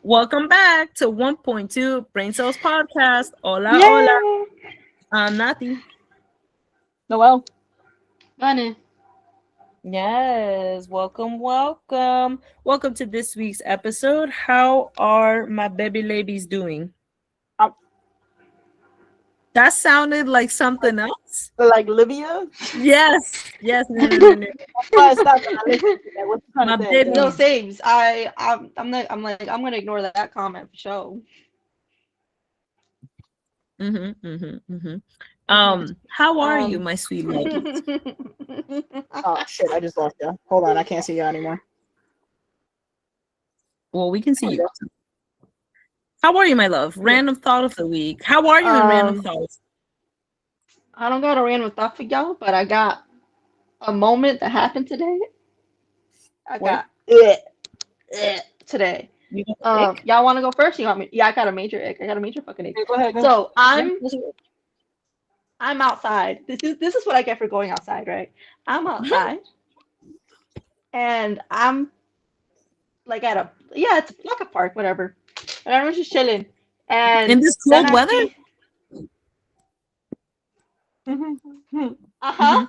Welcome back to 1.2 Brain Cells Podcast. Hola, hola. Yay! I'm Nati. Noel. Money. Yes, welcome. Welcome to this week's episode. How are my baby ladies doing? Um, That sounded like something else. like Livia. Yes. No. That's why I stopped and I listened to that. What you trying My to say? baby. No saves. I'm gonna ignore that comment for sure. How are you, my sweet ladies? Oh shit! I just lost you. Hold on, I can't see you anymore. Well, we can see you. How are you, my love? Random thought of the week. How are you in random thoughts? I don't got a random thought for y'all, but I got a moment that happened today. I got it today. You got ick? Y'all want to go first? You want me? Yeah, I got a major ick. I got a major fucking ick. Okay, go ahead. So I'm outside. This is what I get for going outside, right? I'm outside, and I'm like it's like a park, whatever. And everyone's just chilling. And In this then cold I weather? see- Uh-huh.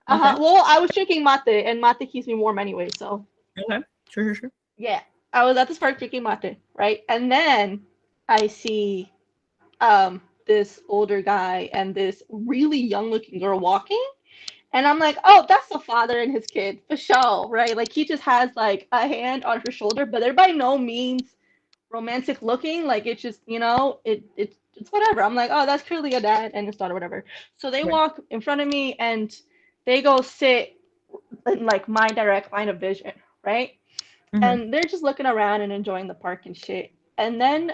Okay. Well, I was drinking mate, and mate keeps me warm anyway. So Okay. Sure. yeah, I was at this park drinking mate, right? And then I see this older guy and this really young looking girl walking. And I'm like, oh, that's the father and his kid for sure, right? Like he just has like a hand on her shoulder, but they're by no means romantic looking. Like it's just, it's whatever. I'm like, oh, that's clearly a dad and his daughter, whatever. So they Right. walk in front of me and they go sit in like my direct line of vision, right? Mhm. And they're just looking around and enjoying the park and shit. And then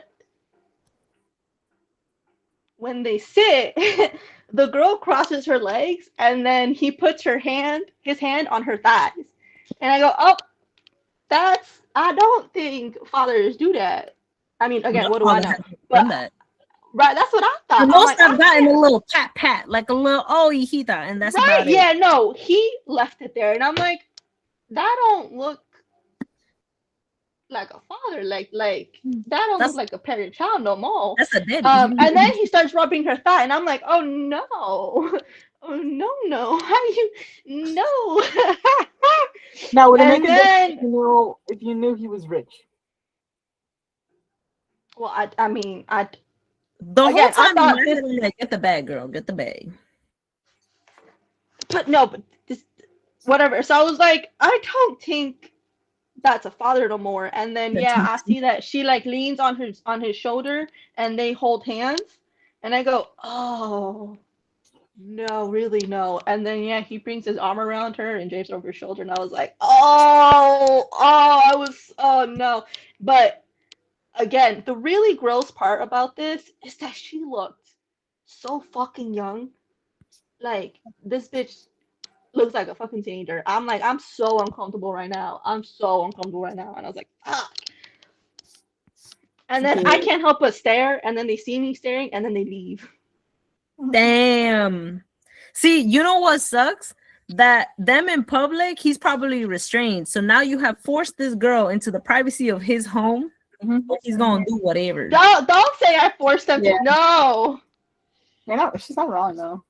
when they sit, the girl crosses her legs and then he puts his hand on her thighs. And I go, oh, I don't think fathers do that. I mean, again, Your what do I father know? hasn't But done that. right, that's what I The thought. I'm most like, I I've gotten a can't. little pat, like a little hijita, and that's Right? about it. Yeah, no, he left it there, and I'm like, that don't look like a father. Like that don't look That's like a parent-child no more. that's a daddy. And then he starts rubbing her thigh, and I'm like, oh no, oh no, how you no? Now, would it make And a difference then, if you knew he was rich? well, I mean, The whole again, I time in thought my this, head, I'm like, get the bag, girl, get the bag. but no, but this, whatever. So I was like, I don't think that's a father no more. And then yeah, I see that she like leans on his shoulder and they hold hands, and I go, oh no, really no. And then yeah, he brings his arm around her and drapes over her shoulder, and I was like, oh no. But again, the really gross part about this is that she looked so fucking young. Like this bitch looks like a fucking teenager. I'm like, I'm so uncomfortable right now. I'm so uncomfortable right now. And I was like, ah. And then I Okay. can't help but stare. And then they see me staring and then they leave. Damn. See, you know what sucks? That them in public, he's probably restrained. So now you have forced this girl into the privacy of his home. He's gonna do whatever. Don't say I forced them Yeah. to. No. She's not wrong though.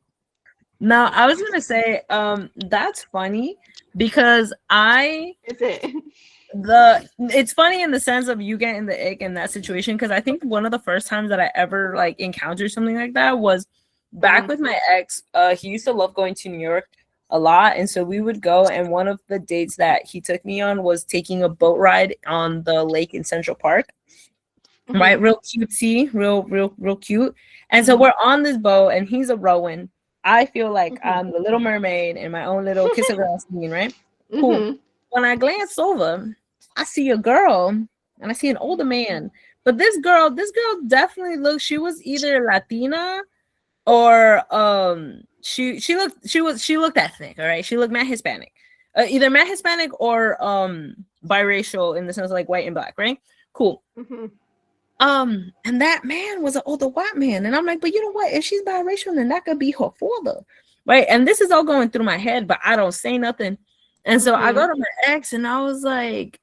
Now, I was gonna say, that's funny because Is it? it's funny in the sense of you getting the ick in that situation, because I think one of the first times that I ever like encountered something like that was back with my ex. He used to love going to New York a lot, and so we would go, and one of the dates that he took me on was taking a boat ride on the lake in Central Park. Right, real cutesy, real cute. And so we're on this boat and he's a rowing. I feel like I'm the Little Mermaid in my own little kiss a girl scene, right? Cool. When I glance over, I see a girl and I see an older man. But this girl definitely looks, she was either Latina or she looked ethnic, all right? She looked mad Hispanic. Either mad Hispanic or biracial in the sense of like white and black, right? Cool. And that man was an older white man. And I'm like, but you know what? If she's biracial, then that could be her father. Right. And this is all going through my head, but I don't say nothing. And so I go to my ex and I was like,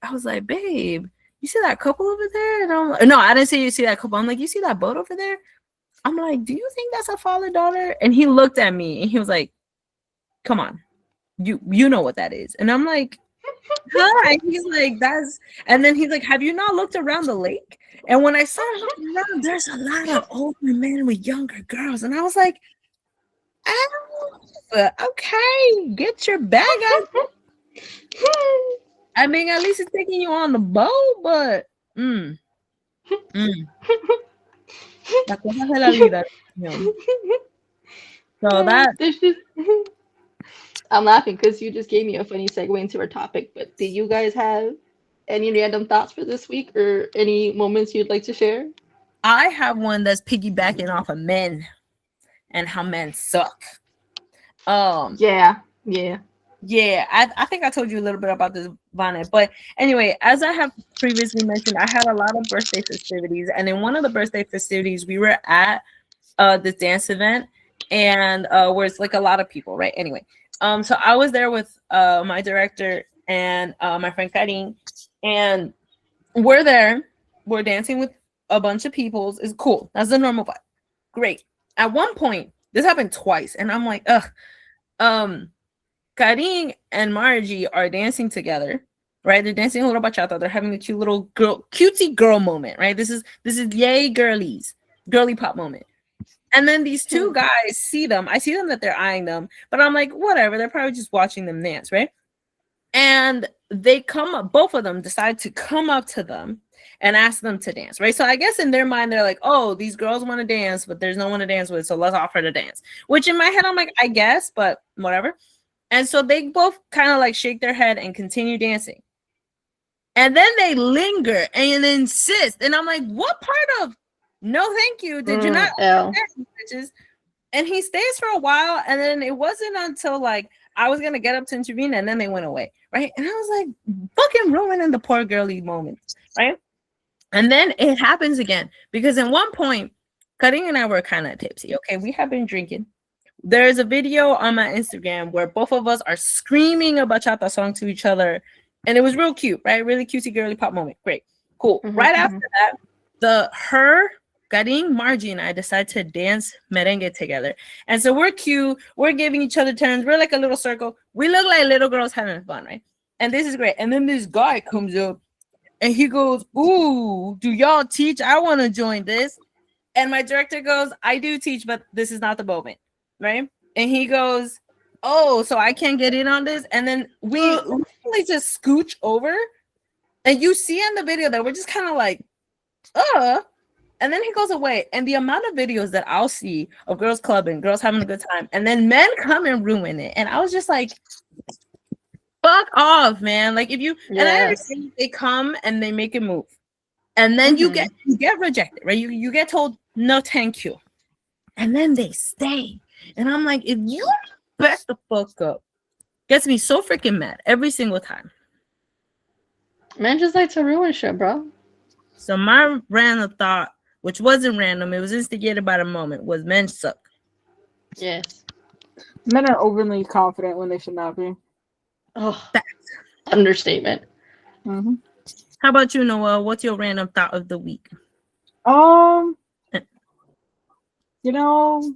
babe, you see that couple over there? And I'm like, no, I didn't say you see that couple. I'm like, you see that boat over there? I'm like, do you think that's a father-daughter? And he looked at me and he was like, come on, you know what that is. And I'm like, hi. He's like, that's, and then he's like, have you not looked around the lake? And when I started looking around, there's a lot of older men with younger girls. And I was like, oh, okay, get your bag out. I mean, at least it's taking you on the boat, but La cosa de la vida. So that I'm laughing because you just gave me a funny segue into our topic. But do you guys have any random thoughts for this week or any moments you'd like to share? I have one that's piggybacking off of men and how men suck. Yeah. I think I told you a little bit about this, Bonnet. But anyway, as I have previously mentioned, I had a lot of birthday festivities, and in one of the birthday festivities, we were at this dance event, and where it's like a lot of people, right? Anyway, so I was there with my director and my friend Karin, and we're dancing with a bunch of people. It's cool. That's the normal vibe. Great. At one point, this happened twice, and I'm like, Karin and Margie are dancing together, right? They're dancing a little bachata. They're having a cute little cutesy girl moment, right? This is yay girly pop moment. And then these two guys see them. I see them that they're eyeing them, but I'm like, whatever. They're probably just watching them dance, right? And they come up, both of them decide to come up to them and ask them to dance, right? So I guess in their mind, they're like, oh, these girls want to dance, but there's no one to dance with, so let's offer to dance. Which in my head, I'm like, I guess, but whatever. And so they both kind of like shake their head and continue dancing. And then they linger and insist. And I'm like, what part of no thank you did you not bitches? And he stays for a while, and then it wasn't until like I was gonna get up to intervene, and then they went away, right? And I was like, fucking ruining the poor girly moment, right? And then it happens again, because at one point, Karin and I were kind of tipsy. Okay, we have been drinking. There's a video on my Instagram where both of us are screaming a bachata song to each other, and it was real cute, right? Really cutesy girly pop moment. Great, cool. Right after that, Karin, Margie, and I decide to dance merengue together. And so we're cute. We're giving each other turns. We're like a little circle. We look like little girls having fun, right? And this is great. And then this guy comes up and he goes, ooh, do y'all teach? I want to join this. And my director goes, I do teach, but this is not the moment, right? And he goes, oh, so I can't get in on this? And then we literally just scooch over. And you see in the video that we're just kind of like, and then he goes away. And the amount of videos that I'll see of girls clubbing, girls having a good time, and then men come and ruin it. And I was just like, fuck off, man. Like if you and I understand they come and they make a move. And then you get rejected, right? You get told no thank you. And then they stay. And I'm like, if you back the fuck up, gets me so freaking mad every single time. Man just like to ruin shit, bro. So my random thought, which wasn't random, it was instigated by the moment, was men suck. Yes. Men are overly confident when they should not be. Oh, understatement. Mm-hmm. How about you, Noel? What's your random thought of the week? You know,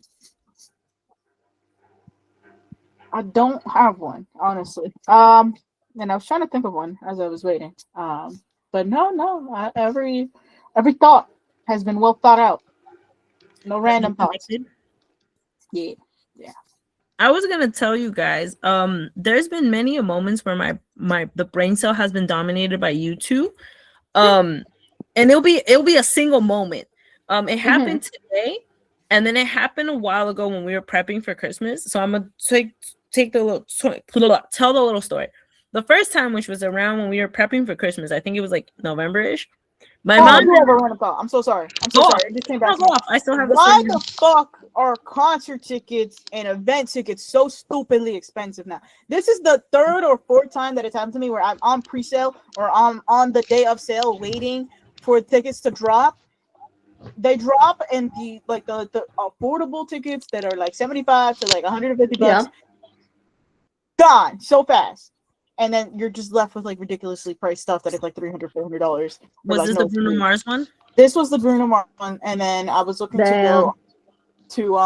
I don't have one, honestly. And I was trying to think of one as I was waiting. But no, every thought has been well thought out. No random thoughts. Yeah. I was gonna tell you guys, there's been many moments where the brain cell has been dominated by you two. And it'll be a single moment. It happened today, and then it happened a while ago when we were prepping for Christmas. So I'm gonna tell the little story. The first time, which was around when we were prepping for Christmas, I think it was like November-ish. My mom. I do have a random thought. I'm so sorry. Sorry. It just came back. I still have. Why the fuck are concert tickets and event tickets so stupidly expensive now? This is the third or fourth time that it's happened to me where I'm on pre-sale or I'm on the day of sale waiting for tickets to drop. They drop, and the affordable tickets that are like $75 to like $150 gone so fast. and then you're just left with like ridiculously priced stuff that is like $300, $400. Was this the Bruno Mars one? This was the Bruno Mars one, and then I was looking to go to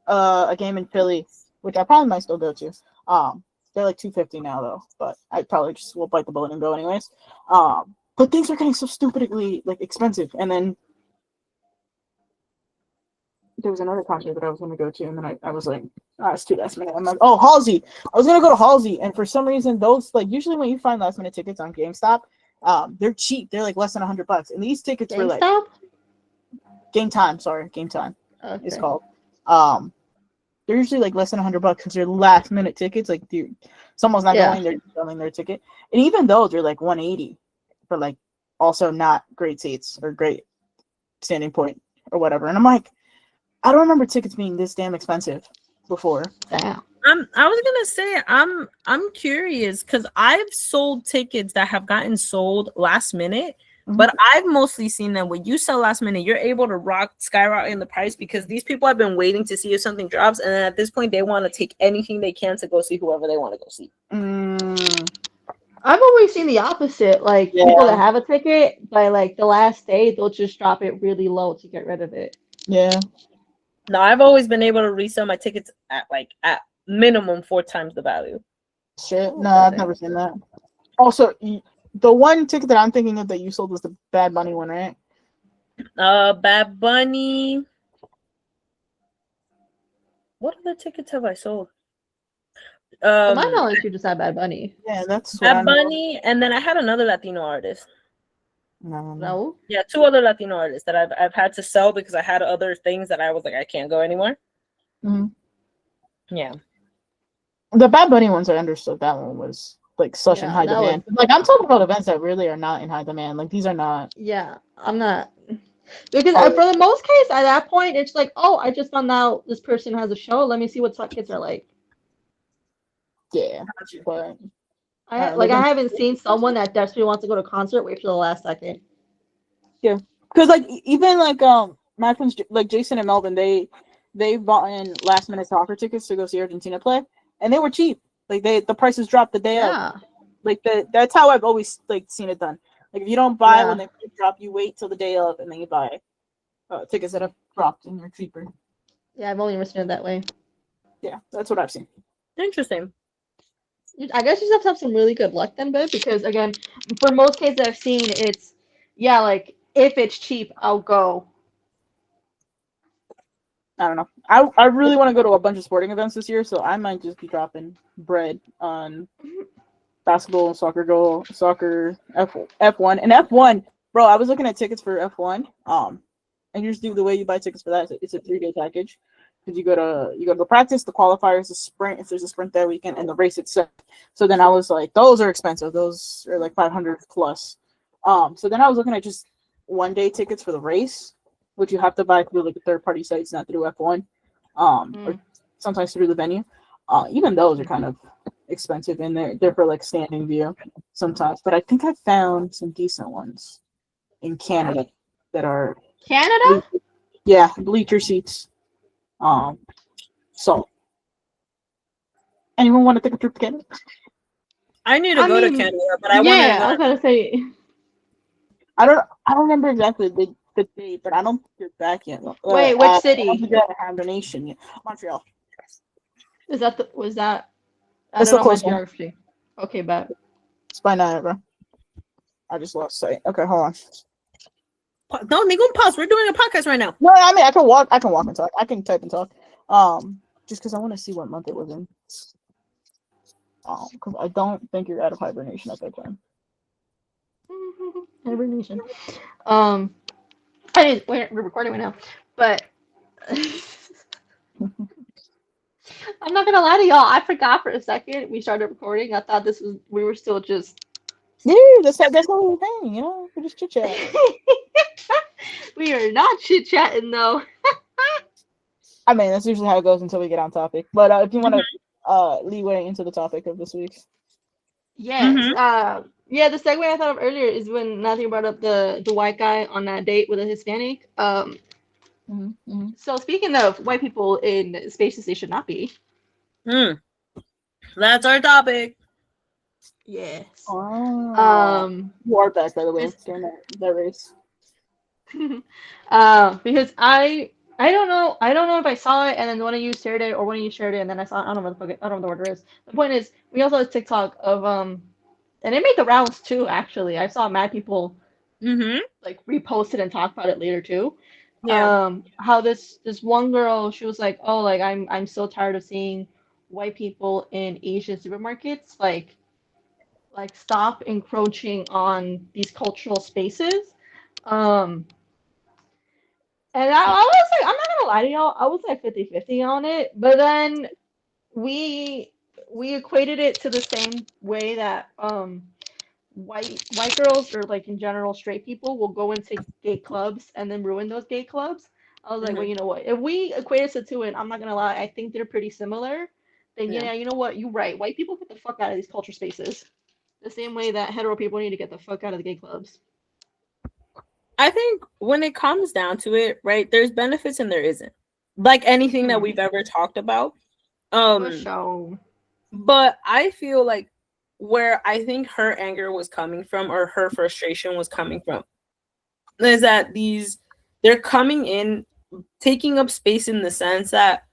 a game in Philly, which I probably might still go to. They're like $250 now though, but I probably just will bite the bullet and go anyways. But things are getting so stupidly like expensive, and then there was another concert that I was going to go to, and then I was like, it's too last minute. I'm like, oh, Halsey. I was going to go to Halsey, and for some reason, those, like, usually when you find last minute tickets on GameStop, they're cheap. They're like less than $100. And these tickets were like Game Time. Okay. It's called. They're usually like less than $100 because they're last minute tickets. Like, someone's not going, they're selling their ticket. And even though they're like $180 for like also not great seats or great standing point or whatever. And I'm like, I don't remember tickets being this damn expensive before. Damn. I was gonna say I'm curious because I've sold tickets that have gotten sold last minute, but I've mostly seen them when you sell last minute, you're able to skyrocket in the price because these people have been waiting to see if something drops, and then at this point they want to take anything they can to go see whoever they want to go see. I've always seen the opposite, like people that have a ticket by like the last day, they'll just drop it really low to get rid of it. Yeah. No, I've always been able to resell my tickets at minimum 4 times the value. Shit, no, I've never seen that. Also, the one ticket that I'm thinking of that you sold was the Bad Bunny one, right? Bad Bunny. What other tickets have I sold? To my knowledge, you just had Bad Bunny. Yeah, that's Bad Bunny, and then I had another Latino artist. No. Yeah, 2 other Latino artists that I've had to sell because I had other things that I was like, I can't go anymore. Yeah. The Bad Bunny ones, I understood that one was like such in high demand. Like, I'm talking about events that really are not in high demand. Like, these are not. Yeah, I'm not. Because for the most case, at that point, it's like, oh, I just found out this person has a show. Let me see what tickets are like. Yeah, but I haven't seen someone that desperately wants to go to a concert wait for the last second. Yeah, because like even like my friends like Jason and Melvin, they bought in last minute soccer tickets to go see Argentina play, and they were cheap. Like the prices dropped the day of. Like that's how I've always like seen it done. Like if you don't buy when they drop, you wait till the day of, and then you buy tickets that have dropped and they're cheaper. Yeah, I've only ever seen it that way. Yeah, that's what I've seen. Interesting. I guess you just have to have some really good luck then, babe, because again, for most cases I've seen, it's like if it's cheap, I'll go. I don't know. I really want to go to a bunch of sporting events this year, so I might just be dropping bread on basketball, soccer, F1, and F1. Bro, I was looking at tickets for F1. And you just do the way you buy tickets for that. It's a 3-day package. Because you go to practice, the qualifiers, the sprint, if there's a sprint that weekend, and the race itself. So then I was like, those are expensive. Those are like 500 plus. So then I was looking at just 1-day tickets for the race, which you have to buy through like third-party sites, not through F1, or sometimes through the venue. Even those are kind of expensive, and they're for like standing view sometimes. But I think I found some decent ones in Canada that are bleacher seats. So anyone want to take a trip to Canada? I need to go to Canada, but I want to. Yeah, I was gonna say. I don't remember exactly the date, but I don't think you're back yet. Wait, which city? I don't think you have the nation yet. Montreal. Was that? It's the close one. Okay, bet. It's by Niagara. I just lost sight. Okay, hold on. No, they gonna pause. We're doing a podcast right now. No, I mean I can walk and talk. I can type and talk. Just because I want to see what month it was in. Because I don't think you're out of hibernation at that time. Hibernation. I mean, we're recording right now, but I'm not gonna lie to y'all. I forgot for a second we started recording. I thought we were still just. Yeah, that's what we're saying. You know, we're just chit chat. We are not chit chatting though. I mean, that's usually how it goes until we get on topic. But if you want to leeway into the topic of this week. Yes. The segue I thought of earlier is when Matthew brought up the white guy on that date with a Hispanic. So speaking of white people in spaces they should not be. That's our topic. Yes. Oh, you are best, by the way, Just during that race. because I don't know if I saw it and then one of you shared it or one of you shared it and then I saw it. I don't know what the fuck I don't know what the order is. The point is we also have TikTok of and it made the rounds too actually. I saw mad people Mm-hmm. like repost it and talk about it later too. Yeah. How this one girl she was like, oh like I'm so tired of seeing white people in Asian supermarkets like stop encroaching on these cultural spaces. Um, and I was like, I'm not gonna lie to y'all, I was like 50-50 on it, but then we we equated it to the same way that white girls or like in general straight people will go into gay clubs and then ruin those gay clubs. I was like, well, Mm-hmm. you know what? If we equate it to it, I'm not gonna lie, I think they're pretty similar. Then Yeah. yeah, you know what? You're right. White people get the fuck out of these culture spaces. The same way that hetero people need to get the fuck out of the gay clubs. I think when it comes down to it, right, there's benefits and there isn't. Like anything that Hmm. we've ever talked about. For Um, sure. but I feel like where I think her anger was coming from or her frustration was coming from is that they're coming in taking up space in the sense that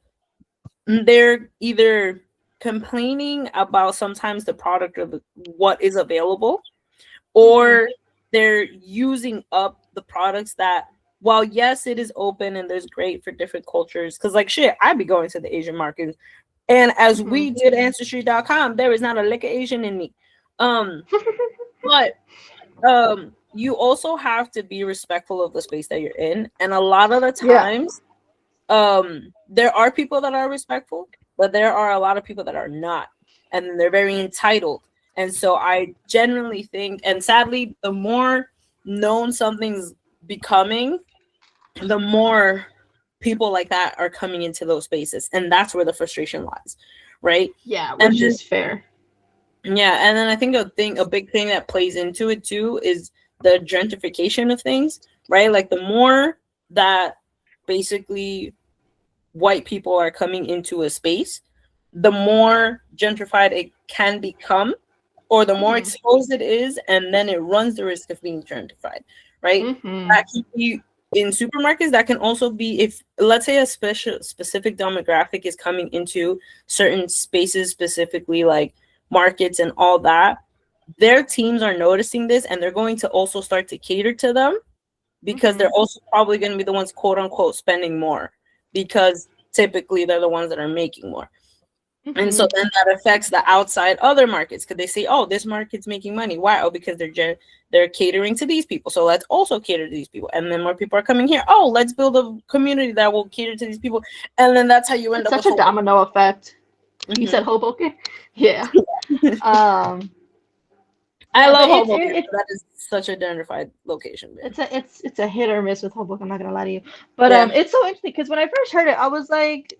they're either complaining about sometimes the product or what is available, Hmm. or they're using up the products that, while yes it is open and there's great for different cultures, because like shit I'd be going to the Asian market, and as Hmm. we did ancestry.com, there is not a lick of Asian in me. But you also have to be respectful of the space that you're in, and a lot of the Yeah. times there are people that are respectful, but there are a lot of people that are not, and they're very entitled. And so I genuinely think, and sadly the more known something's becoming, the more people like that are coming into those spaces, and that's where the frustration lies, right? Yeah, And which then is fair. yeah, and then I think a big thing that plays into it too is the gentrification of things, right? Like the more that basically white people are coming into a space, the more gentrified it can become, or the more Hmm. exposed it is, and then it runs the risk of being gentrified, right? Hmm. That can be in supermarkets. That can also be if, let's say, a specific demographic is coming into certain spaces, specifically like markets and all that. Their teams are noticing this, and they're going to also start to cater to them because Hmm. they're also probably going to be the ones, quote unquote, spending more because typically they're the ones that are making more. And Hmm. so then that affects the outside other markets because they say, "Oh, this market's making money. Why? Oh, because they're catering to these people. So let's also cater to these people." And then more people are coming here. Oh, let's build a community that will cater to these people. And then that's how you end It's up with such a Hoboken. domino effect. You Mhm. said Hoboken? Yeah. Um, I yeah, but love it's Hoboken. it, That is such a gentrified location, man. it's a hit or miss with Hoboken. I'm not gonna lie to you, but Yeah. it's so interesting because when I first heard it, I was like,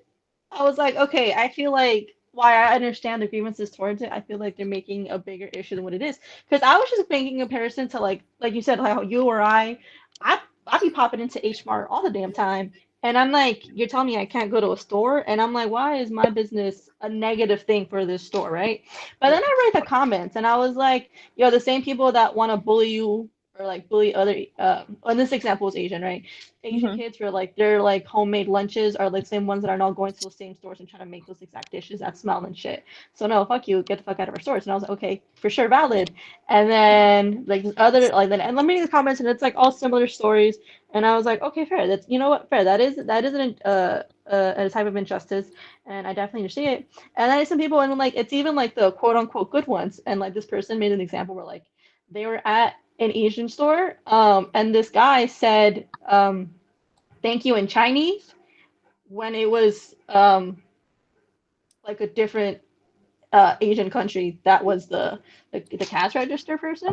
okay, I feel like why I understand the grievances towards it. I feel like they're making a bigger issue than what it is. Because I was just making a comparison to like you said, how you or I be popping into H Mart all the damn time. And I'm like, you're telling me I can't go to a store? And I'm like, why is my business a negative thing for this store, right? But then Yeah. I read the comments and I was like, yo, the same people that want to bully you or like bully other, in this example was Asian, right? Asian Hmm. kids for like their like homemade lunches are like the same ones that are now going to those same stores and trying to make those exact dishes that smell and shit. So no, fuck you, get the fuck out of our stores. And I was like, okay, for sure, valid. And then like this other like then and I'm reading the comments and it's like all similar stories. And I was like, okay, fair. That's you know what, fair. That is a type of injustice, and I definitely see it. And then some people and like it's even like the quote unquote good ones. And like this person made an example where like they were at an Asian store, and this guy said, thank you in Chinese when it was like a different Asian country that was the cash register person.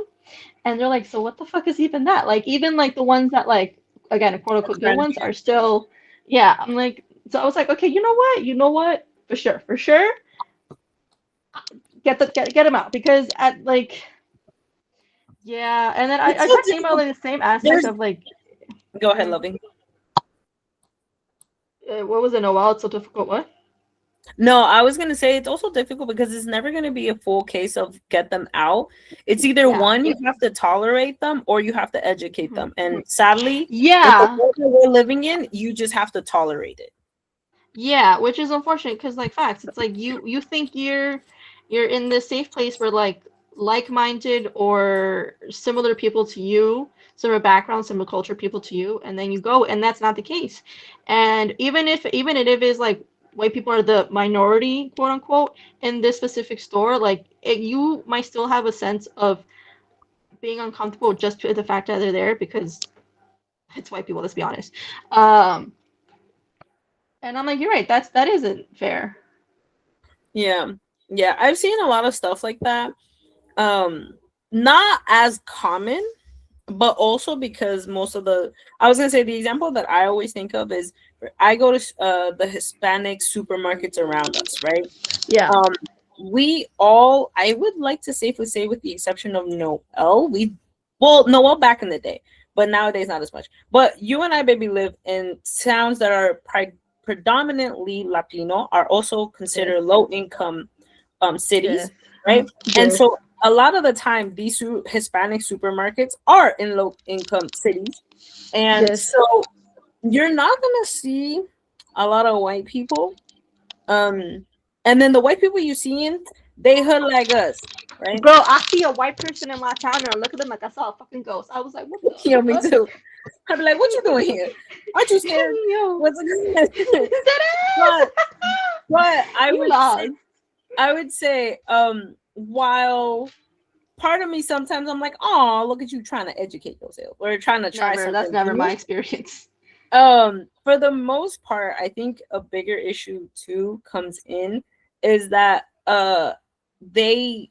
And they're like, so what the fuck is even that? Like even like the ones that like again quote unquote good ones are still yeah. I'm like so I was like, okay, you know what? For sure, get them out because at like yeah, and then It's I so tried thinking about difficult. like the same aspect There's of like Go ahead, mhm, loving. what was it? No, wow, it's so difficult. What? No, I was gonna say it's also difficult because it's never gonna be a full case of get them out. It's either Yeah. one, you have to tolerate them or you have to educate them. And sadly, in the Yeah. world that we're living in, you just have to tolerate it. Yeah, which is unfortunate because like facts, it's like you think you're in this safe place where like-minded or similar people to you, similar background, similar culture people to you, and then you go and that's not the case. And even if it is like white people are the minority, quote unquote, in this specific store, like you might still have a sense of being uncomfortable just to the fact that they're there because it's white people, let's be honest. Um, and I'm like, you're right, that isn't fair. Yeah. Yeah. I've seen a lot of stuff like that. Not as common, but also because most of the I was gonna say the example that I always think of is I go to the Hispanic supermarkets around us, right? Yeah. We all, I would like to safely say, with the exception of Noel, well, Noel back in the day, but nowadays not as much. But you and I, baby, live in towns that are predominantly Latino, are also considered low income cities, Yes. right? And Yes. so a lot of the time, these Hispanic supermarkets are in low income cities, and Yes. so you're not gonna see a lot of white people. And then the white people you seeing, they hood like us, right? Bro, I see a white person in my town and I look at them like I saw a fucking ghost. I was like, what the You know, me fuck? too. I'd be like, "What you doing here? Aren't you scared? Yo. What's it?" Deadass! but but You lost. I would say, while part of me sometimes I'm like, "Oh, look at you trying to educate yourself or trying to try Never. That's something never my new." experience. For the most part, I think a bigger issue too comes in is that they,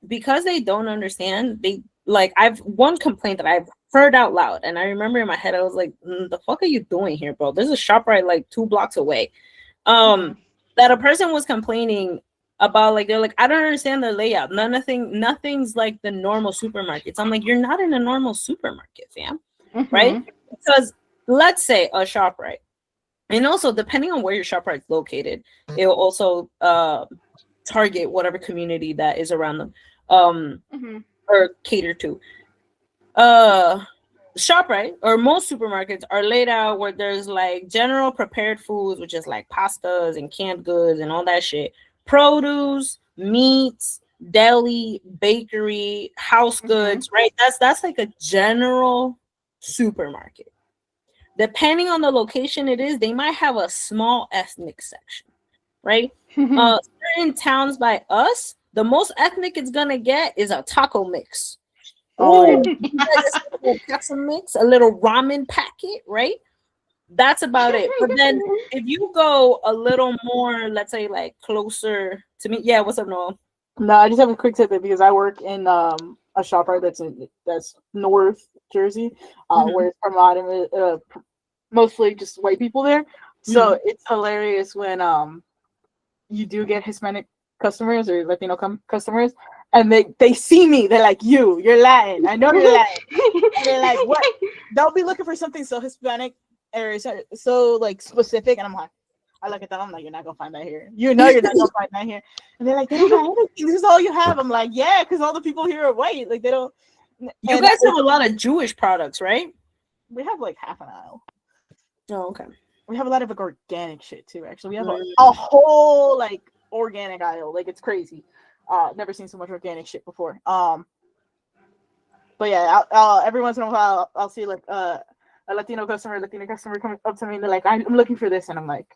because they don't understand, they, like, I've one complaint that I've heard out loud, and I remember in my head I was like, the fuck are you doing here, bro? There's a shop right like 2 blocks away. Mhm. That a person was complaining about, like, they're like, I don't understand the layout. Nothing's like the normal supermarkets. I'm like, you're not in a normal supermarket, fam, right? Mhm. Because let's say a shop, right? And also depending on where your shop is located, it will also target whatever community that is around them, Mhm. or cater to. uh ShopRite or most supermarkets are laid out where there's like general prepared foods, which is like pastas and canned goods and all that shit, produce, meats, deli, bakery, house Mhm. goods, right? That's like a general supermarket. Depending on the location it is, they might have a small ethnic section, right? Certain towns by us, the most ethnic it's gonna get is a taco mix. Oh yeah. Ooh, you guys just get a little pizza mix, a little ramen packet, right? That's about it. But then if you go a little more, let's say like closer to me, yeah. What's up, Noel? No, I just have a quick tip because I work in a shop right that's North Jersey, Mm-hmm. where it's from a lot of mostly just white people there. Mm-hmm. So it's hilarious when you do get Hispanic customers or Latino customers, and they see me. They're like, you're Latin. I know you're Latin. And they're like, what? They'll be looking for something so Hispanic or so like specific, and I'm like, I look at them. I'm like, you're not gonna find that here. You know, you're not gonna find that here. And they're like, they don't got anything. This is all you have. I'm like, yeah, because all the people here are white. Like they don't. You And guys have a lot of Jewish products, right? we have like half an aisle. Oh, okay. We have a lot of like organic shit too. Actually, we have a Mm. whole like organic aisle. Like it's crazy. Never seen so much organic shit before. But yeah, every once in a while I'll see like a Latina customer come up to me and they're like, I'm looking for this, and I'm like,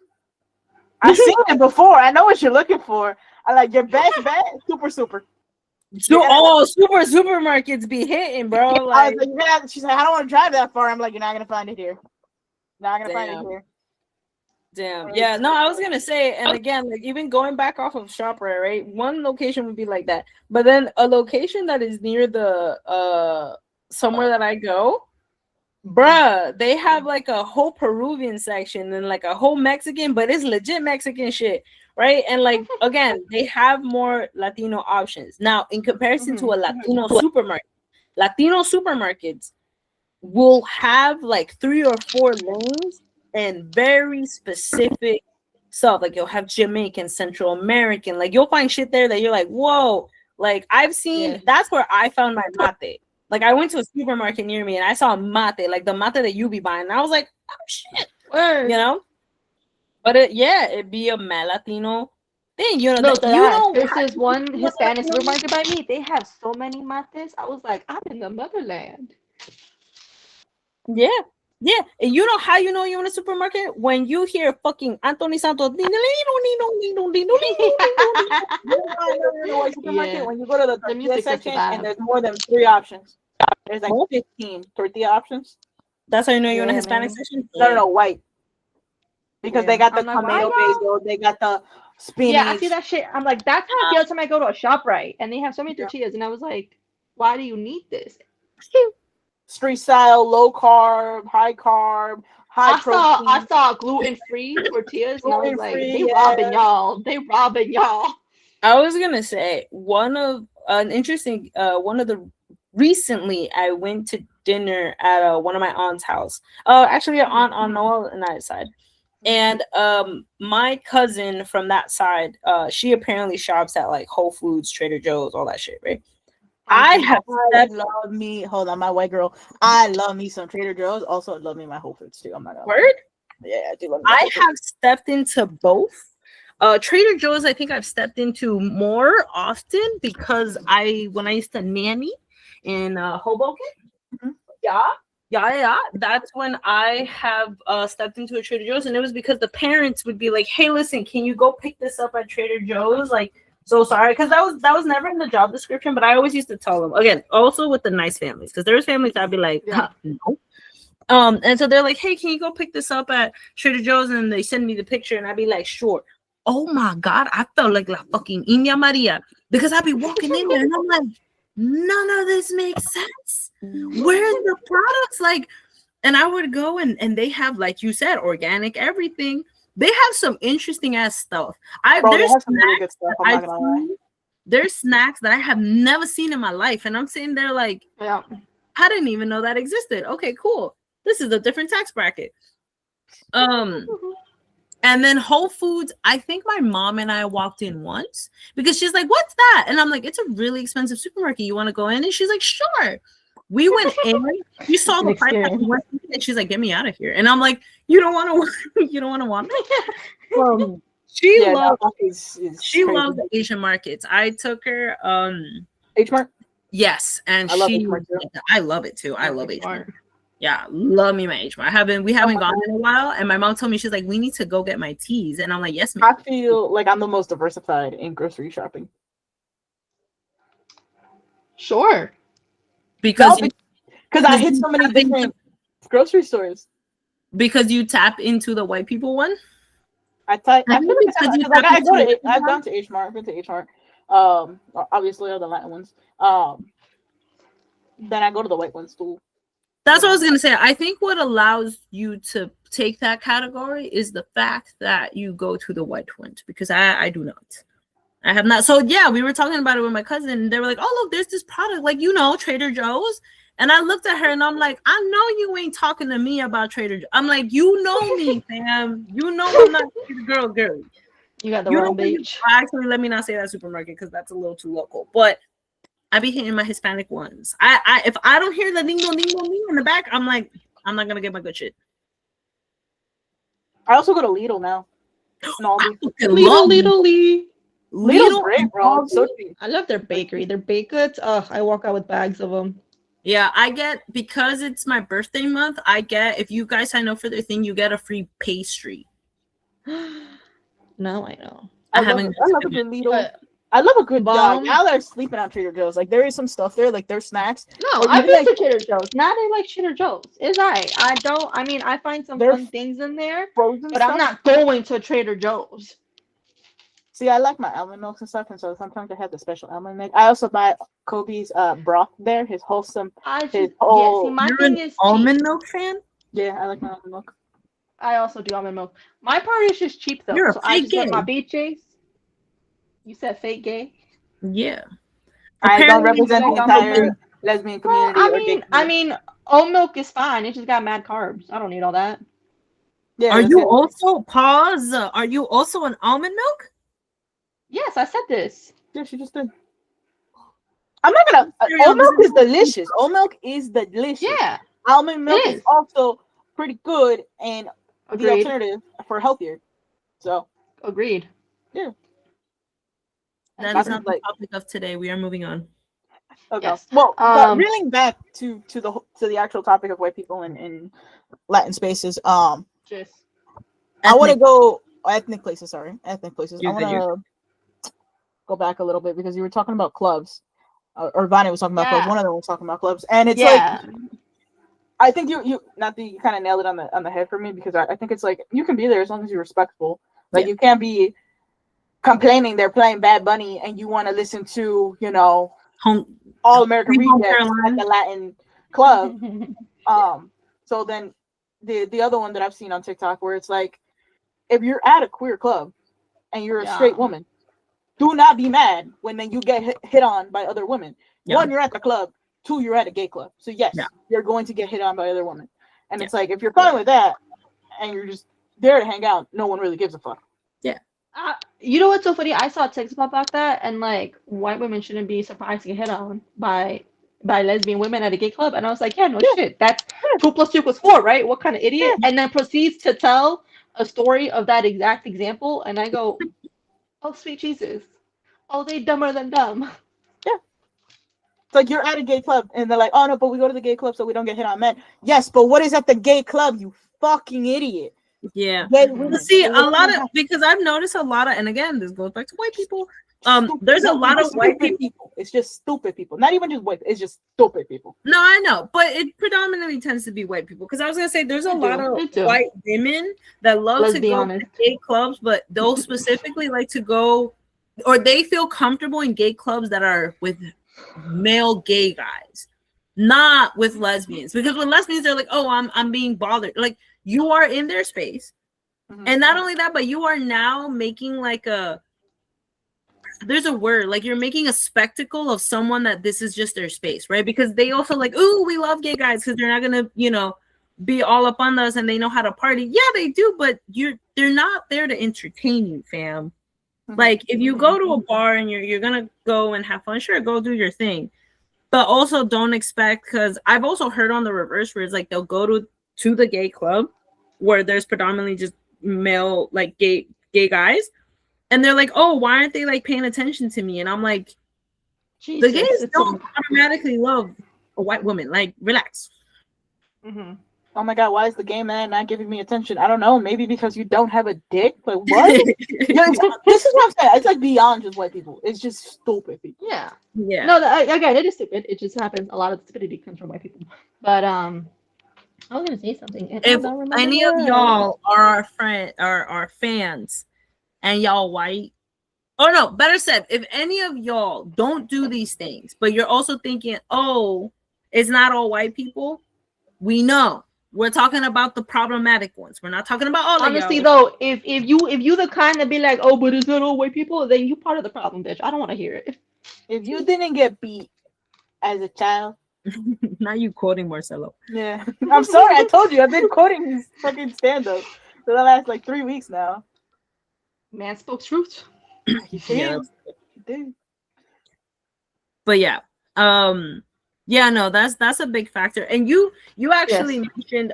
I've seen it before. I know what you're looking for. I like your best bet, super. You're So, gonna. oh, supermarkets be hitting, bro. I was Like, like, you're gonna. She's like, I don't want to drive that far. I'm like, you're not gonna find it here. Not gonna find it damn. here. Damn. Yeah, no, I was gonna say, and again, like even going back off of ShopRite, right? One location would be like that. But then a location that is near the somewhere that I go, bruh, they have like a whole Peruvian section and like a whole Mexican, but it's legit Mexican shit, right? And like again, they have more Latino options. Now, in comparison to a Latino supermarkets will have like 3 or 4 lanes and very specific stuff. Like you'll have Jamaican, Central American. Like you'll find shit there that you're like, whoa. Like I've seen. Yeah. That's where I found my mate. Like I went to a supermarket near me and I saw mate, like the mate that you be buying. And I was like, oh shit, Word. you know. But it'd be a Latino thing, you know. No, That, you know, there's this one Hispanic supermarket by me. They have so many mates. I was like, I'm in the motherland. yeah, yeah. And you know how you know you're in a supermarket when you hear fucking Anthony Santos. You know why I know you're in a white supermarket? Yeah. When you go to the The tortilla music sets section the vibe. and there's more than 3 options. There's like What? 15 tortilla options. That's how you know you're in a Yeah, Hispanic man. section. No, white. Because they got the I'm like, why tomato y'all? basil, they got the spinach. Yeah, I see that shit. I'm like, that's how I feel every time I go to a shop, right? And they have so many Yeah. tortillas, and I was like, why do you need this? Street style, low carb, high carb, high protein. I saw gluten free tortillas, and I was like, Gluten-free, they yeah. robbing y'all. They robbing y'all. I was gonna say one of the recently I went to dinner at one of my aunt's house. Actually, an aunt on Noel and I's side, and my cousin from that side, she apparently shops at like Whole Foods, Trader Joe's, all that shit, right? I love me. Hold on, my white girl. I love me some Trader Joe's. Also, love me my Whole Foods too. I'm not gonna lie. Word. Yeah, I do love me. I have stepped into both. Trader Joe's, I think I've stepped into more often because when I used to nanny in Hoboken, yeah, that's when I have stepped into a Trader Joe's, and it was because the parents would be like, "Hey, listen, can you go pick this up at Trader Joe's?" Like, so sorry, because that was never in the job description, but I always used to tell them again, also with the nice families, because there's families I'd be like, no. And so they're like, "Hey, can you go pick this up at Trader Joe's?" And they send me the picture, and I'd be like, "Sure." Oh my God, I felt like La fucking India Maria because I'd be walking in there and I'm like, none of this makes sense. Where's the products? Like, and I would go and they have, like you said, organic everything. They have some interesting ass stuff. They have some really good stuff. I'm not gonna lie. There's snacks that I have never seen in my life, and I'm sitting there like, yeah, I didn't even know that existed. Okay, cool. This is a different tax bracket. And then Whole Foods, I think my mom and I walked in once because she's like, "What's that?" And I'm like, "It's a really expensive supermarket. You want to go in?" And she's like, "Sure." We went in. We saw the price tag, and she's like, "Get me out of here." And I'm like, "You don't want to. You don't want to me." She loves the Asian markets. I took her. H Mart. Yes, and I love it too. I love H Mart. Yeah, love me my H Mart. We haven't gone in a while, and my mom told me, she's like, "We need to go get my teas," and I'm like, "Yes, ma'am." I feel like I'm the most diversified in grocery shopping. Sure, because I hit so many different grocery stores. Because you tap into the white people one. I've gone to H Mart. I've been to H Mart. Obviously all the Latin ones. Then I go to the white ones too. That's what I was gonna say. I think what allows you to take that category is the fact that you go to the white ones, because I do not. I have not. So yeah, we were talking about it with my cousin, and they were like, "Oh look, there's this product, like Trader Joe's." And I looked at her and I'm like, "I know you ain't talking to me about Trader Joe's." I'm like, "You know me, fam. You know I'm not a girl. You got the wrong bitch." Actually, let me not say that supermarket because that's a little too local. But I be hitting my Hispanic ones. If I don't hear the ding dong in the back, I'm like, I'm not gonna get my good shit. I also go to Lidl now. Lidl's great, bro. So cheap. I love their bakery. Their baked goods. I walk out with bags of them. Yeah, I get, because it's my birthday month, if you guys sign up for their thing, you get a free pastry. No, I know. I love a good Lidl. I love a good dog. Now they're sleeping on Trader Joe's. Like, there is some stuff there, like their snacks. No, I've been to Trader Joe's. Now they like Trader Joe's. It's alright. I find some fun things in there, but I'm not going to Trader Joe's. See, I like my almond milks and stuff, and so sometimes I have the special almond milk. I also buy Kobe's broth there, his wholesome. My thing is almond milk fan? Yeah, I like my almond milk. I also do almond milk. My part is just cheap though. You're so a fake I just gay. get my BJ's. You said fake gay? Yeah. I don't represent the entire lesbian community. I mean, oat milk is fine. It just got mad carbs. I don't need all that. Yeah. Are let's you get- also pause? Are you also an almond milk? Yes, I said this. Yeah, she just did. I'm not gonna. Cereal Oat milk is doesn't- delicious. Oat milk is delicious. Yeah, Almond milk it is is. also pretty good and the Agreed. alternative for healthier. So Agreed. yeah, That that's is not the like topic of today. We are moving on. okay. Yes. Well, but Um, reeling back to the actual topic of white people in Latin spaces. just I want to Ethnic. go ethnic places. Sorry, ethnic places. I You're want good. to go back a little bit because you were talking about clubs, or Vani was talking about clubs. Yeah. One of them was talking about clubs, and it's like yeah. I think you not that you kind of nailed it on the head for me because I think it's like you can be there as long as you're respectful. Like Yeah. you can't be complaining they're playing Bad Bunny and you want to listen to Home. All American Sweet Home Rejects at Caroline. the Latin club. So then the other one that I've seen on TikTok where it's like if you're at a queer club and you're a straight Yeah. woman, do not be mad when then you get hit on by other women. Yeah. One, you're at the club. Two, you're at a gay club. So yes, Yeah. you're going to get hit on by other women. And Yeah. it's like if you're fine with that and you're just there to hang out, no one really gives a fuck. You know what's so funny? I saw text about that, and like white women shouldn't be surprised to get hit on by lesbian women at a gay club, and I was like, yeah, no Yeah. shit. That's 2 + 2 = 4, right? What kind of idiot? Yeah. And then proceeds to tell a story of that exact example, and I go, oh sweet Jesus, oh they dumber than dumb. It's like you're at a gay club and they're like, oh no, but we go to the gay club so we don't get hit on men. Yes, but what is at the gay club, you fucking idiot? Yeah. Gay Mhm. women. See, They a don't lot have- of because I've noticed a lot of, and again, this goes back to white people. stupid- There's a no, lot of it's white stupid people. It's just stupid people. Not even just white. It's just stupid people. No, I know, but it predominantly tends to be white people. Because I was gonna say there's a They lot do. of They do. white women that love Let's to be go honest. to gay clubs, but they'll specifically like to go, or they feel comfortable in gay clubs that are with male gay guys, not with lesbians. Because with lesbians, they're like, oh, I'm being bothered. Like you are in their space, Mhm. and not only that, but you are now making like there's a word, like you're making a spectacle of someone that this is just their space, right? Because they also like, ooh, we love gay guys because they're not gonna, be all up on us and they know how to party. Yeah, they do, but they're not there to entertain you, fam. Mhm. Like if you go to a bar and you're gonna go and have fun, sure, go do your thing. But also don't expect, because I've also heard on the reverse where it's like they'll go to the gay club where there's predominantly just male, like gay guys. And they're like, oh, why aren't they like paying attention to me? And I'm like, Jesus, the gays it's don't automatically love a white woman. Like, relax. Mhm. Oh my god, why is the gay man not giving me attention? I don't know. Maybe because you don't have a dick. Like what? Yeah, this is what I'm saying. It's like beyond just white people. It's just stupid people. Yeah. Yeah. No, again, it is stupid. It just happens. A lot of the stupidity comes from white people. But I was gonna say something. And I If don't remember any of what. y'all are our friend or our fans and y'all white, oh no, better said, if any of y'all don't do these things, but you're also thinking, oh, it's not all white people, we know. We're talking about the problematic ones. We're not talking about all Honestly of y'all. though, if you the kind to be like, oh, but it's not all white people, then you part of the problem, bitch. I don't want to hear it. If you didn't get beat as a child, Now you quoting Marcelo. yeah. I'm sorry, I told you I've been quoting his fucking stand-up for the last like 3 weeks now. Man spoke truth. He did. Yeah, He did. but yeah, yeah, no, that's a big factor. And you actually mentioned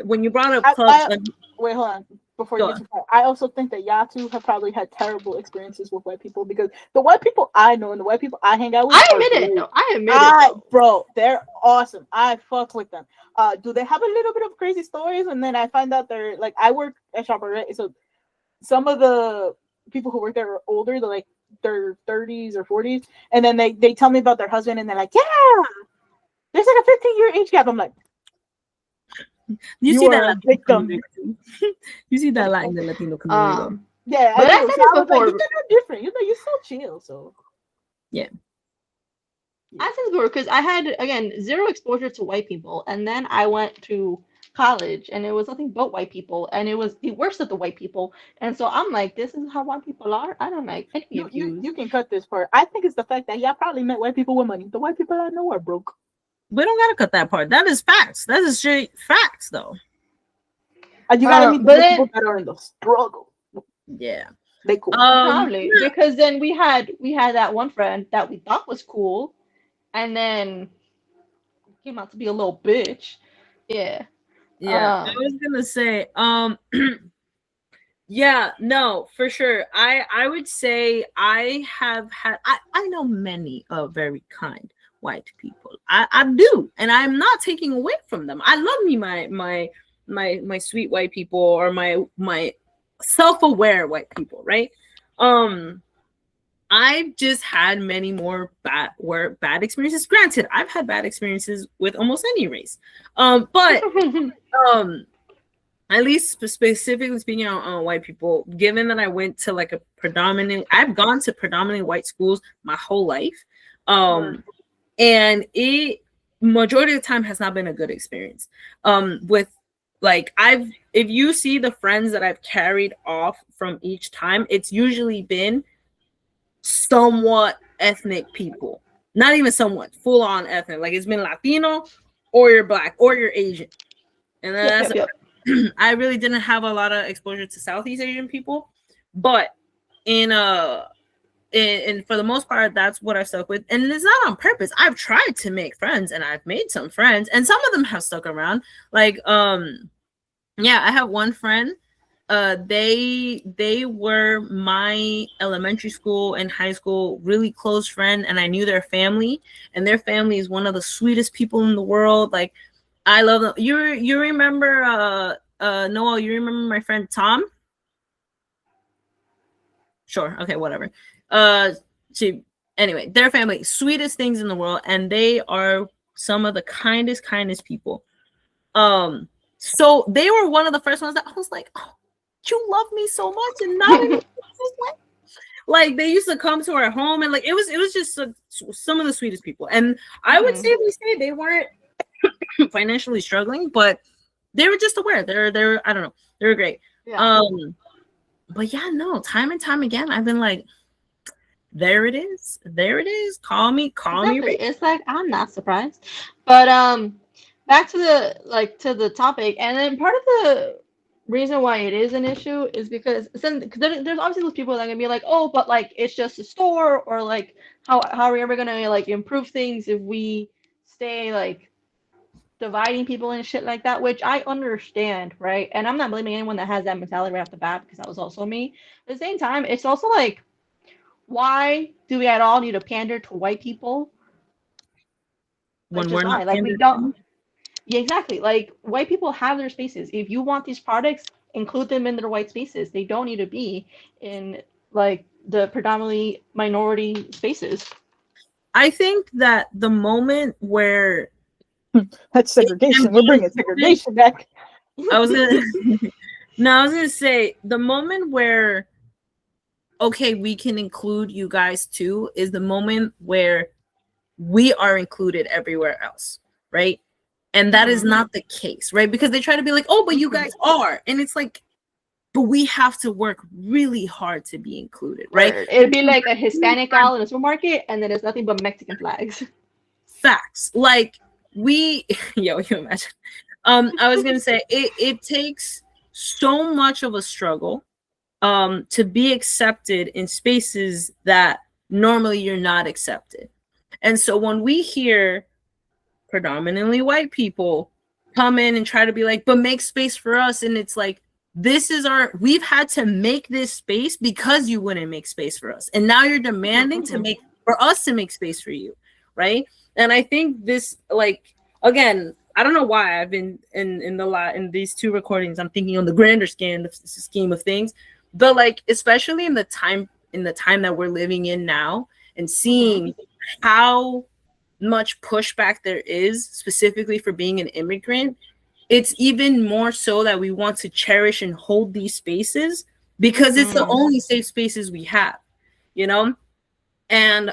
when you brought up clubs. Wait, hold on. Before Go you get too far, I also think that y'all two have probably had terrible experiences with white people because the white people I know and the white people I hang out with, I admit it. No, I admit it. Though. Bro, they're awesome. I fuck with them. Do they have a little bit of crazy stories? And then I find out they're like, I work at Shopperette, so some of the people who work there are older. They're like their 30s or 40s, and then they tell me about their husband, and they're like, yeah, there's like a 15-year age gap. I'm like, You see that are a Latino victim. community. You see that in the Latino community. Yeah, But I I do. said So this I was like, before. you're no different. You're so chill. So I said before because I had again zero exposure to white people, and then I went to college, and it was nothing but white people, and it was the worst of the white people, and so I'm like, this is how white people are. I don't like any you, of you you can cut this part. I think it's the fact that y'all probably met white people with money. The white people I know are broke. We don't gotta cut that part. That is facts. That is straight facts, though. And you gotta meet but the then people that are in the struggle. Yeah. They cool. probably because then we had that one friend that we thought was cool, and then came out to be a little bitch. Yeah. Yeah, I was gonna say, yeah, no, for sure. I would say I know many very kind white people. I do, and I'm not taking away from them. I love me my sweet white people, or my self-aware white people, right? I've just had many more bad experiences. Granted, I've had bad experiences with almost any race. But um at least specifically speaking on white people, given that I went to like I've gone to predominantly white schools my whole life, and it majority of the time has not been a good experience. With like if you see the friends that I've carried off from each time, it's usually been somewhat ethnic people, not even somewhat, full on ethnic. Like it's been Latino, or you're Black, or you're Asian, and then yep. I really didn't have a lot of exposure to Southeast Asian people, but in for the most part, that's what I've stuck with, and it's not on purpose. I've tried to make friends, and I've made some friends, and some of them have stuck around. Like, yeah, I have one friend. They were my elementary school and high school really close friend, and I knew their family, and their family is one of the sweetest people in the world. Like, I love them. You remember Noel, you remember my friend Tom? Sure. Okay, whatever. She anyway, their family, sweetest things in the world, and they are some of the kindest people. So they were one of the first ones that I was like, oh, you love me so much, and now like they used to come to our home, and like it was just some of the sweetest people. And I would say they weren't financially struggling, but they were just aware. They're I don't know, they were great. Yeah. But yeah, no, time and time again, I've been like, there it is. Call me. Exactly. It's like I'm not surprised. But back to the topic, and then part of the reason why it is an issue is because there's obviously those people that are gonna be like, oh, but like it's just a store, or like how are we ever gonna like improve things if we stay like dividing people and shit like that, which I understand, right? And I'm not blaming anyone that has that mentality right off the bat, because that was also me. At the same time, it's also like, why do we at all need to pander to white people? When Like, we're just not why? Like, we don't. Yeah, exactly. Like, white people have their spaces. If you want these products, include them in their white spaces. They don't need to be in like the predominantly minority spaces. I think that the moment where that's segregation. We're bringing segregation back. I was gonna say the moment where, okay, we can include you guys too, is the moment where we are included everywhere else, right? And that is not the case, right? Because they try to be like, oh, but you guys are, and it's like, but we have to work really hard to be included, right? It'd be like a Hispanic aisle in a supermarket, and then it's nothing but Mexican flags. Facts. Like you imagine. I was gonna say it takes so much of a struggle to be accepted in spaces that normally you're not accepted. And so when we hear predominantly white people come in and try to be like, but make space for us, and it's like, we've had to make this space because you wouldn't make space for us, and now you're demanding to make for us to make space for you, right? And I think this, like, again, I don't know why I've been in these two recordings, I'm thinking on the grander scheme of things, but like, especially in the time that we're living in now, and seeing how much pushback there is specifically for being an immigrant, it's even more so that we want to cherish and hold these spaces because it's the only safe spaces we have, you know? And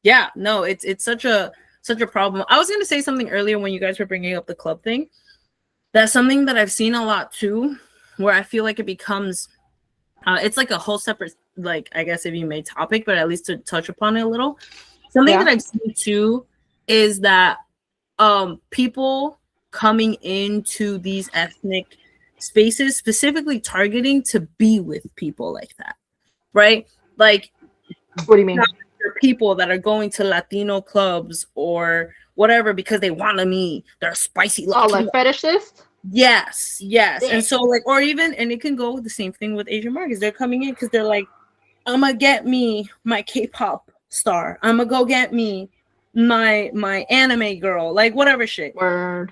yeah, no, it's such a problem. I was going to say something earlier when you guys were bringing up the club thing. That's something that I've seen a lot too, where I feel like it becomes it's like a whole separate, like, I guess if you made topic, but at least to touch upon it a little. Something that I've seen too is that people coming into these ethnic spaces specifically targeting to be with people like that, right? Like, What do you mean? people that are going to Latino clubs or whatever because they want to meet their spicy Latino. Oh, like fetishist? Yes. Yeah. And so like, or even, and it can go the same thing with Asian markets. They're coming in because they're like, I'm gonna get me my K-pop star. I'm gonna go get me my anime girl, like whatever shit. Word.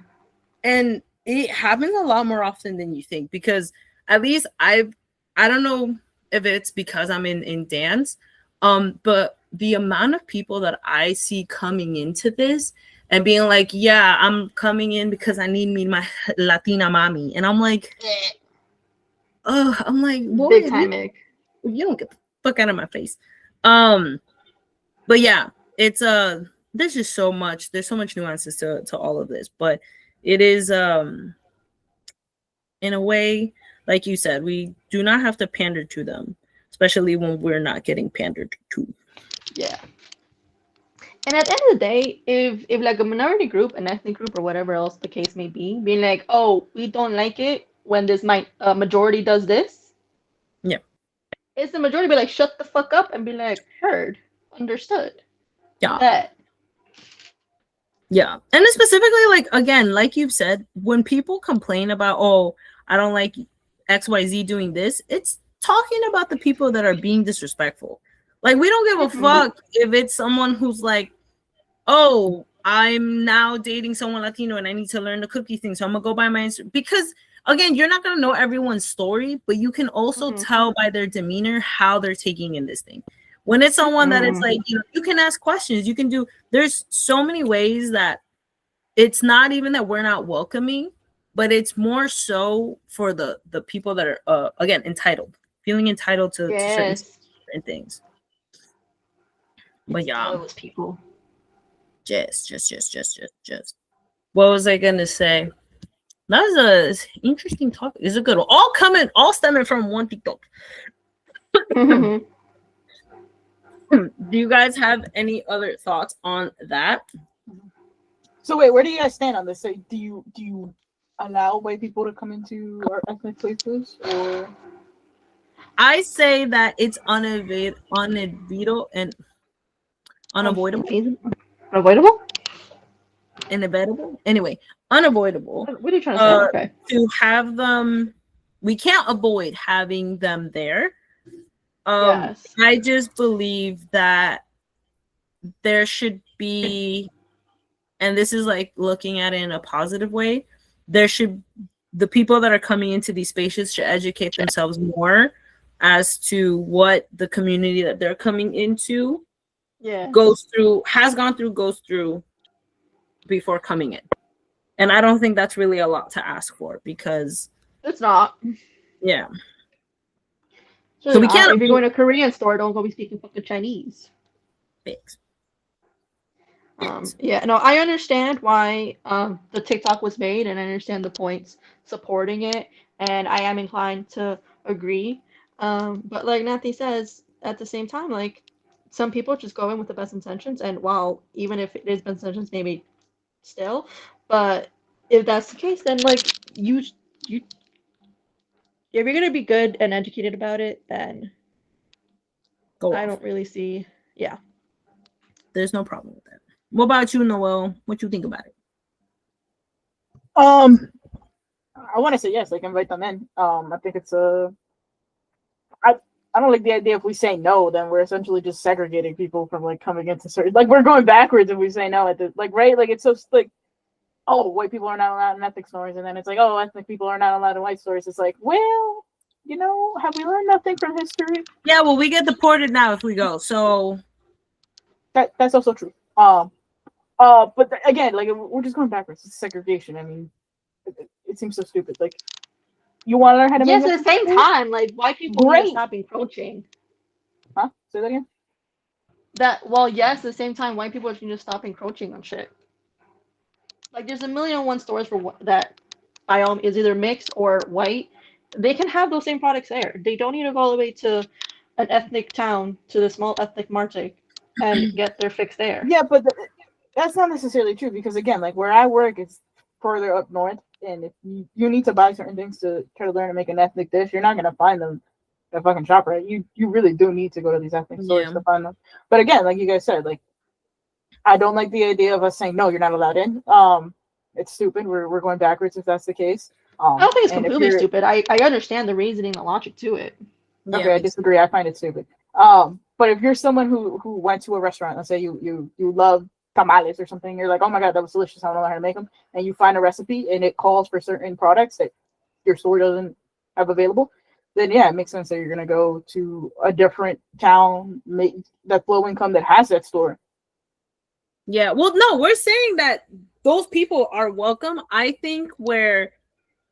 And it happens a lot more often than you think, because at least I don't know if it's because I'm in dance, but the amount of people that I see coming into this and being like, yeah, I'm coming in because I need me my Latina mommy, and I'm like, oh, I'm like, boy, Big time egg. you don't get the fuck out of my face. But yeah, it's there's just so much, there's so much nuances to all of this, but it is in a way, like you said, we do not have to pander to them, especially when we're not getting pandered to. Yeah. And at the end of the day, if like a minority group, an ethnic group, or whatever else the case may be, being like, oh, we don't like it when this majority does this. Yeah. It's the majority be like, shut the fuck up and be like, heard, understood. Yeah. That. Yeah. And specifically, like, again, like you've said, when people complain about, oh, I don't like XYZ doing this, it's talking about the people that are being disrespectful. Like, we don't give a fuck if it's someone who's like, oh, I'm now dating someone Latino and I need to learn the cookie thing, so I'm gonna go buy my Instagram. Because again, you're not gonna know everyone's story, but you can also tell by their demeanor how they're taking in this thing. When it's someone that it's like, you know, you can ask questions, you can do, there's so many ways that it's not even that we're not welcoming, but it's more so for the people that are again entitled, feeling entitled to certain things. But yeah, those people. Just. What was I gonna say? That was a interesting topic. It's a good one. All stemming from one TikTok. Do you guys have any other thoughts on that? So wait, where do you guys stand on this? So do you allow white people to come into our ethnic places, or? I say that it's unavoidable. Unavoidable? Inevitable? Anyway, unavoidable. What are you trying to say? Okay. To have them, we can't avoid having them there. Yes. I just believe that there should be, and this is like looking at it in a positive way, the people that are coming into these spaces should educate themselves more as to what the community that they're coming into goes through before coming in. And I don't think that's really a lot to ask for, because it's not. Yeah. So we can't. If you're going to a Korean store, don't go be speaking fucking Chinese. Thanks. Yeah, no, I understand why the TikTok was made, and I understand the points supporting it, and I am inclined to agree. But like Nathy says, at the same time, like some people just go in with the best intentions, and while even if it is best intentions, maybe still, but if that's the case, then like you if you're gonna be good and educated about it, then I don't really see. Yeah, there's no problem with that. What about you, Noel? What you think about it? I want to say yes. Like, invite them in. I think it's I don't like the idea if we say no, then we're essentially just segregating people from like coming into certain. Like, we're going backwards if we say no at the right. Like, it's so like, oh, white people are not allowed in ethnic stores, and then it's like, oh, ethnic people are not allowed in white stores. It's like, well, you know, have we learned nothing from history? Yeah, well, we get deported now if we go. So that's also true. But again, like, we're just going backwards. It's segregation. I mean, it seems so stupid. Like, you want to learn how to make at the same time, like, white people need to stop encroaching. Huh? Say that again? Yes, at the same time, white people need to stop encroaching on shit. Like, there's 1,000,001 stores for that biome is either mixed or white. They can have those same products there. They don't need to go all the way to an ethnic town, to the small ethnic market, and get their fix there. Yeah, but that's not necessarily true, because again, like, where I work is further up north, and if you need to buy certain things to try to learn to make an ethnic dish, you're not gonna find them at fucking ShopRite. You really do need to go to these ethnic stores Yeah. to find them. But again, like you guys said, like I don't like the idea of us saying no, you're not allowed in. It's stupid. We're going backwards if that's the case. I don't think it's And if completely you're stupid. I understand the reasoning, the logic to it. Yeah, okay, I makes disagree. I find it stupid. But if you're someone who went to a restaurant, let's say you love tamales or something, you're like, oh my god, that was delicious. I don't know how to make them, and you find a recipe and it calls for certain products that your store doesn't have available, then yeah, it makes sense that you're gonna go to a different town, that's low income that has that store. Yeah, well, no, we're saying that those people are welcome. I think where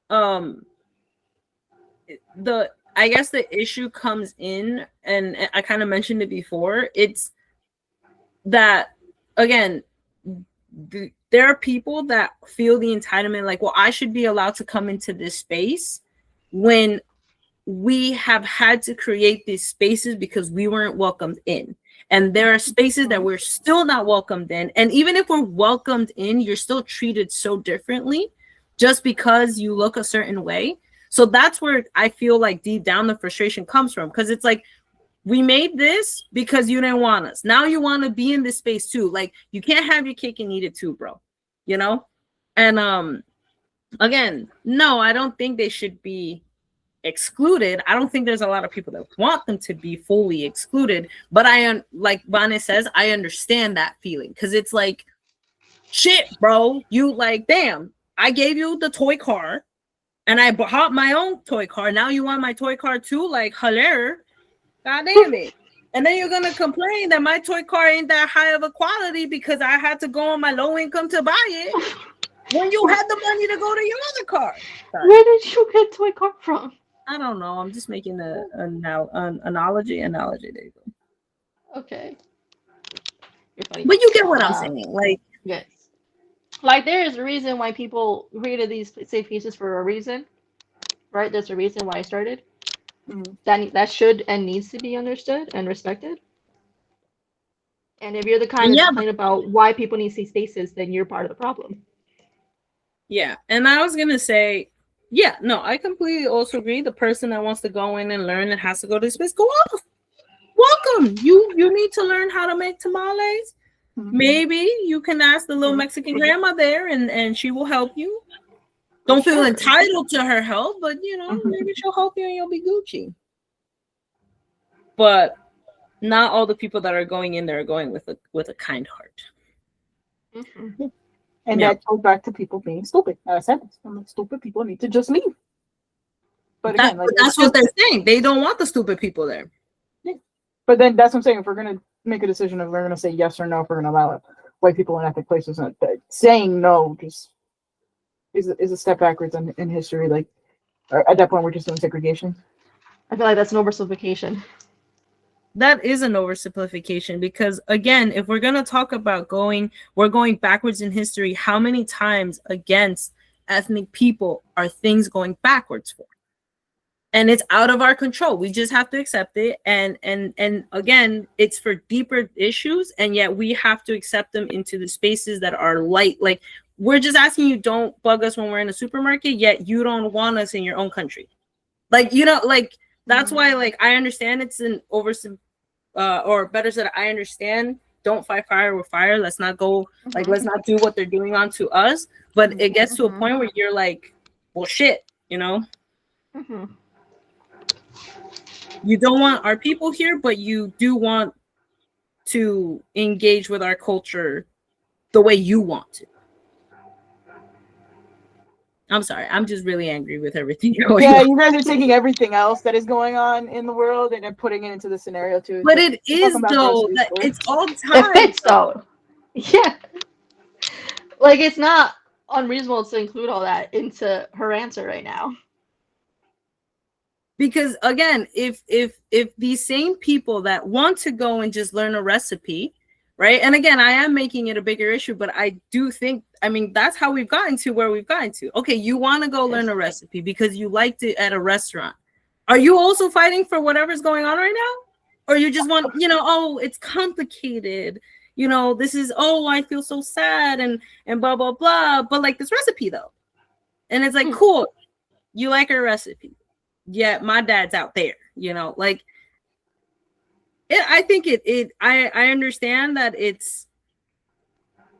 I guess the issue comes in, and I kind of mentioned it before, it's that again, there are people that feel the entitlement, like, well, I should be allowed to come into this space when we have had to create these spaces because we weren't welcomed in. And there are spaces that we're still not welcomed in. And even if we're welcomed in, you're still treated so differently just because you look a certain way. So that's where I feel like deep down the frustration comes from. Because it's like, we made this because you didn't want us. Now you want to be in this space too. Like, you can't have your cake and eat it too, bro. You know? And again, no, I don't think they should be excluded. I don't think there's a lot of people that want them to be fully excluded, but like Vane says, I understand that feeling because it's like, shit, bro, you like, damn, I gave you the toy car and I bought my own toy car. Now you want my toy car too? Like, hello, god damn it. And then you're gonna complain that my toy car ain't that high of a quality because I had to go on my low income to buy it when you had the money to go to your other car. Sorry. Where did you get toy car from? I don't know. I'm just making an analogy. There you go. Okay. You're funny. But you get what I'm saying. Like, yes. Like, there is a reason why people created these safe spaces for a reason, right? There's a reason why I started. That should and needs to be understood and respected. And if you're the kind to complain about why people need safe spaces, then you're part of the problem. Yeah. And I was going to say, yeah, no, I completely also agree. The person that wants to go in and learn and has to go to the space, go off. Welcome. You need to learn how to make tamales. Maybe you can ask the little Mexican grandma there and she will help you. Don't feel entitled to her help, but you know, maybe she'll help you and you'll be Gucci. But not all the people that are going in there are going with a kind heart. And that goes back to people being stupid. I said stupid people need to just leave. But again, that's what they're saying. They don't want the stupid people there. Yeah. But then that's what I'm saying. If we're gonna make a decision, if we're gonna say yes or no, if we're gonna allow white people in ethnic places, saying no just is a step backwards in history. Like at that point, we're just doing segregation. I feel like that's an oversimplification. That is an oversimplification because, again, if we're going to talk about we're going backwards in history, how many times against ethnic people are things going backwards for? And it's out of our control. We just have to accept it. And again, it's for deeper issues. And yet we have to accept them into the spaces that are light. Like, we're just asking you, don't bug us when we're in a supermarket, yet you don't want us in your own country. Like, you know, like, that's why, like, I understand it's an or better said, I understand, don't fight fire with fire. Let's not go, like, let's not do what they're doing onto us. But it gets to a point where you're like, well, shit, you know? You don't want our people here, but you do want to engage with our culture the way you want to. I'm sorry. I'm just really angry with everything going on. You guys are taking everything else that is going on in the world and then putting it into the scenario too. But it is though. It's all the time. It fits though. Yeah. Like, it's not unreasonable to include all that into her answer right now. Because again, if these same people that want to go and just learn a recipe, right? And again, I am making it a bigger issue, but I do think, I mean, that's how we've gotten to where we've gotten to. Okay, you want to go learn a recipe because you liked it at a restaurant. Are you also fighting for whatever's going on right now? Or you just want, you know, oh, it's complicated. You know, this is, oh, I feel so sad and blah, blah, blah. But like this recipe though. And it's like, cool, you like her recipe. Yeah, my dad's out there, you know, like I think I understand that it's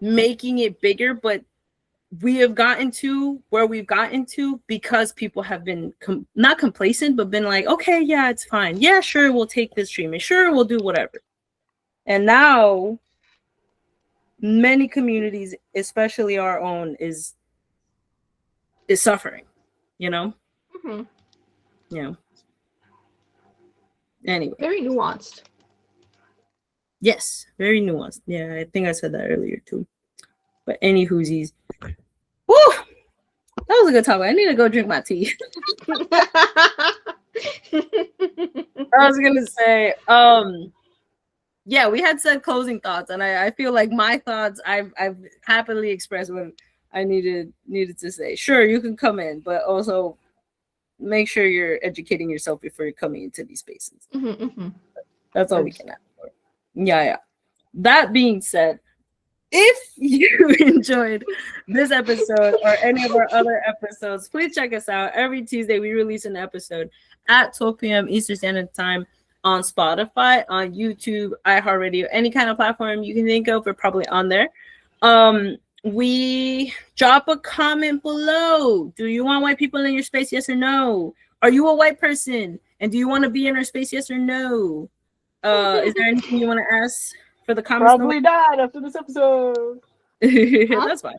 making it bigger, but we have gotten to where we've gotten to because people have been not complacent, but been like, okay, yeah, it's fine. Yeah, sure, we'll take this treatment. Sure, we'll do whatever. And now many communities, especially our own, is suffering, you know? Mm-hmm. Yeah. Anyway. Very nuanced. Yes, very nuanced. Yeah, I think I said that earlier too. But any whoosies. Woo! That was a good topic. I need to go drink my tea. I was gonna say, yeah, we had said closing thoughts, and I feel like my thoughts I've happily expressed what I needed to say. Sure, you can come in, but also make sure you're educating yourself before you're coming into these spaces. Mm-hmm, mm-hmm. That's all we can ask for. Yeah. That being said, if you enjoyed this episode or any of our other episodes, please check us out. Every Tuesday, we release an episode at 12 p.m. Eastern Standard Time on Spotify, on YouTube, iHeartRadio, any kind of platform you can think of, we're probably on there. We drop a comment below. Do you want white people in your space? Yes or no? Are you a white person? And do you want to be in our space? Yes or no? Is there anything you want to ask for the comments? Probably not after this episode. That's fine.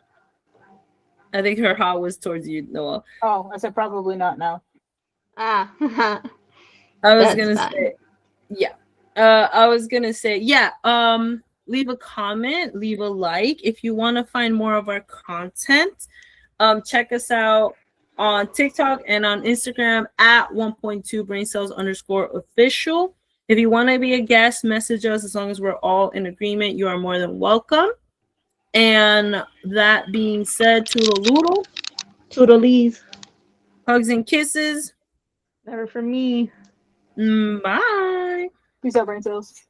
I think her ha was towards you, Noel. Oh, I said probably not now. Ah. I was gonna say, yeah. I was gonna say, yeah. Leave a comment, leave a like if you want to find more of our content. Check us out on TikTok and on Instagram at 1.2 braincells_official. If you want to be a guest, message us. As long as we're all in agreement, you are more than welcome. And that being said, toodle-oodle. Toodlees. Hugs and kisses. Never for me. Bye. Peace out, brain cells.